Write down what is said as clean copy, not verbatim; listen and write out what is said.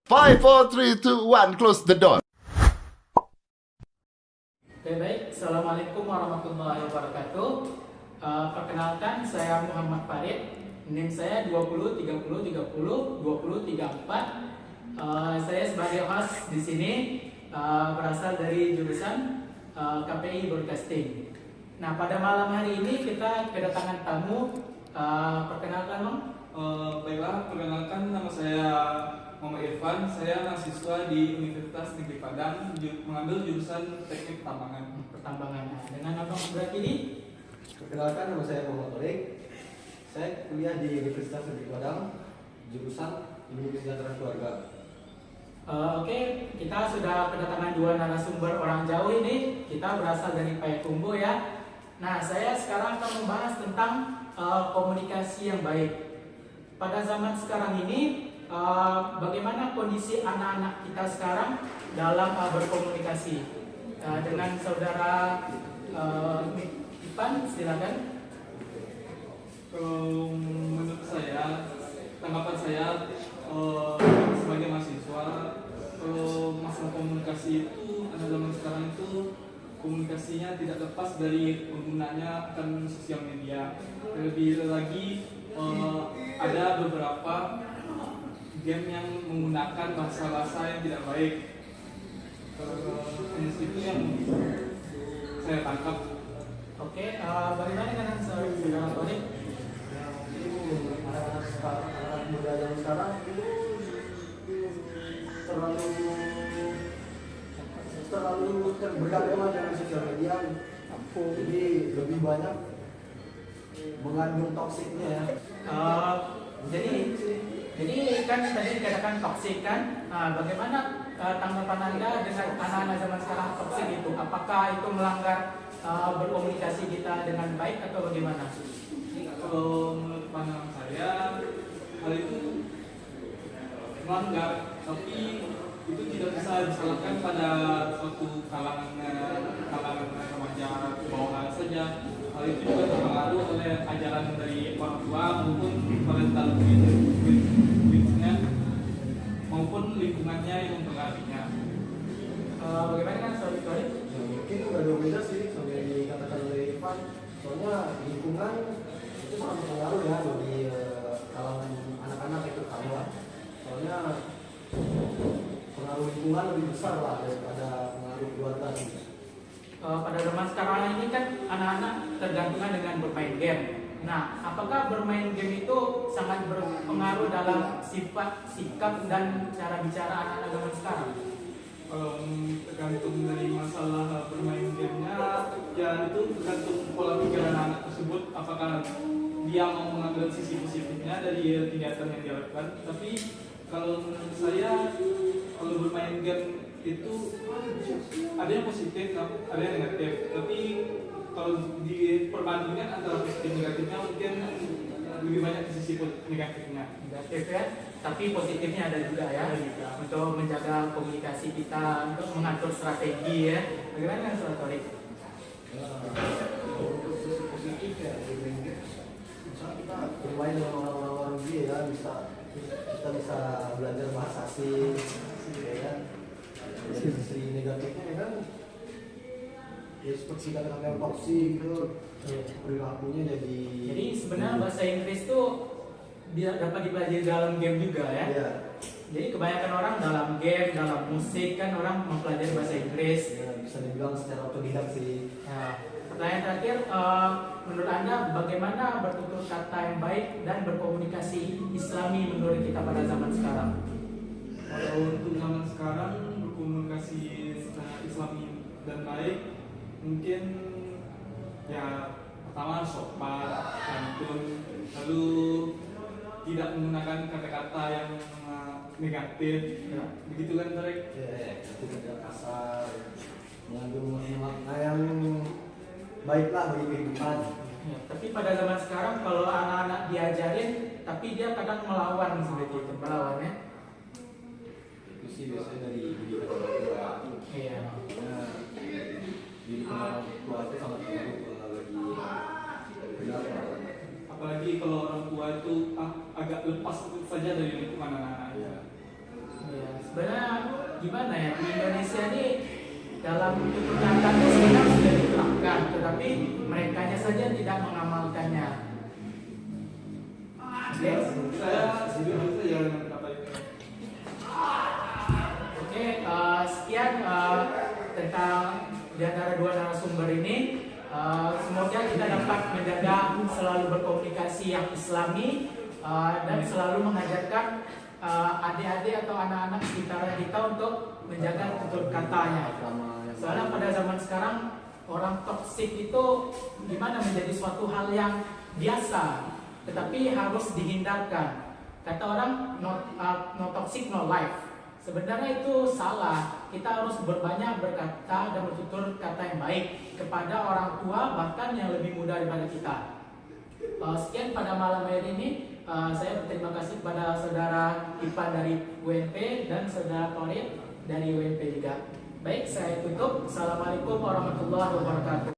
5, 4, 3, 2, 1, close the door. Oke, baik. Assalamualaikum warahmatullahi wabarakatuh. Perkenalkan, saya Muhammad Farid. NIM saya 20 30 30 20 34. Saya sebagai host di sini berasal dari jurusan KPI Broadcasting. Nah, pada malam hari ini kita kedatangan tamu. Perkenalkan, Bang. Baiklah, perkenalkan, nama saya Muhammad Irfan. Saya mahasiswa di Universitas Negeri Padang, mengambil jurusan Teknik Pertambangan. Pertambangan. Dengan Abang berarti di? Perkenalkan, nama saya Muhammad Torik. Saya kuliah di Universitas Negeri Padang, jurusan Ilmu Kesejahteraan Keluarga. Oke, kita sudah kedatangan dua narasumber orang jauh ini. Kita berasal dari Payakumbuh ya. Nah, saya sekarang akan membahas tentang komunikasi yang baik. Pada zaman sekarang ini, bagaimana kondisi anak-anak kita sekarang dalam berkomunikasi? Dengan saudara Ipan, silakan. Menurut saya, tanggapan saya sebagai mahasiswa, masalah komunikasi itu anak zaman sekarang itu komunikasinya tidak lepas dari penggunanya akan sosial media. Lebih lagi ada beberapa game yang menggunakan bahasa-bahasa yang tidak baik. Itu yang saya tangkap. Oke, bagaimana dengan saudara Tony? Anak muda zaman sekarang itu terlalu bergantung dengan sosial media. Jadi lebih banyak mengandung toksiknya ya. Jadi kan tadi dikatakan toksik kan? Bagaimana tanggapan Anda dengan anak-anak zaman sekarang toksik itu? Apakah itu melanggar berkomunikasi kita dengan baik atau bagaimana? Kalau menurut pandangan saya, hal itu melanggar, tapi itu tidak bisa disalahkan pada suatu kalangan remaja bawahan saja. Hal itu juga terpengaruh oleh ajaran dari orang tua maupun parental guidance-nya maupun lingkungannya yang mempengaruhinya. Bagaimana kan sorry? Mungkin nggak ada beda sih sama yang dikatakan oleh Ivan. Soalnya lingkungan itu sangat berpengaruh ya bagi kalangan anak-anak itu kawan. Soalnya pengaruh lingkungan lebih besar lah daripada pengaruh keluarga. Pada zaman sekarang ini kan anak-anak tergantungan dengan bermain game. Nah, apakah bermain game itu sangat berpengaruh dalam sifat, sikap, dan cara bicara anak-anak zaman sekarang? Tergantung dari masalah bermain gamenya, ya itu tergantung pola pikir anak tersebut, apakah dia mau mengambil sisi positifnya dari kegiatan yang dia lakukan. Tapi kalau menurut saya, kalau bermain game itu ada yang positif, ada yang negatif. Tapi kalau diperbandingkan antara positif negatifnya, mungkin lebih banyak sisi negatifnya. Negatif ya, tapi positifnya ada juga ya. Untuk menjaga komunikasi kita, untuk mengatur strategi ya. Bagaimana dengan Sotori? Untuk sisi positif ya, misalnya kita bermain dengan orang-orang dia ya, kita bisa belajar bahasa asing, ya kan. Dari sisi negatifnya ya kan, ya seperti kata-kata yang toksik gitu, perilakunya jadi sebenarnya bahasa Inggris tuh dapat dipelajari dalam game juga ya. Iya. Jadi kebanyakan orang dalam game, dalam musik kan orang mempelajari bahasa Inggris. Ya, bisa dibilang secara otodidak sih. Nah, pertanyaan terakhir, menurut Anda bagaimana bertutur kata yang baik dan berkomunikasi Islami menurut kita pada zaman sekarang? Kalau untuk zaman sekarang berkomunikasi secara Islami dan baik, mungkin ya pertama sopan, santun, lalu tidak menggunakan kata-kata yang negatif, ya. Begitu kan, Tarek? Ya, itu tidak kasar, mengandung makna yang baiklah bagi kehidupan. Ya, tapi pada zaman sekarang kalau anak-anak diajarin, tapi dia kadang melawan seperti itu, melawan ya. Itu sih biasanya dari didikan orang tua. Iya. Didikan orang tua itu sangat berpengaruh bagi benar. Apalagi kalau orang tua itu agak lepas saja dari lingkungan anak-anak. Ya. Iya. sebenarnya gimana ya, di Indonesia ini dalam tutur kata itu sebenarnya sudah diterapkan, tetapi merekanya saja tidak mengamalkannya. Yes. Saya setuju saja dengan kata itu. Oke, sekian tentang di antara dua narasumber ini. Semoga kita dapat menjaga selalu berkomunikasi yang islami dan selalu mengajarkan adik-adik atau anak-anak sekitar kita untuk menjaga tutur katanya. Soalnya pada zaman sekarang orang toksik itu gimana menjadi suatu hal yang biasa, tetapi harus dihindarkan. Kata orang no toxic no life. Sebenarnya itu salah. Kita harus berbanyak berkata dan bertutur kata yang baik kepada orang tua, bahkan yang lebih muda daripada kita. Sekian pada malam hari ini. Saya berterima kasih kepada saudara Ipa dari UNP dan saudara Torit dari UNP juga. Baik, saya tutup. Assalamualaikum warahmatullahi wabarakatuh.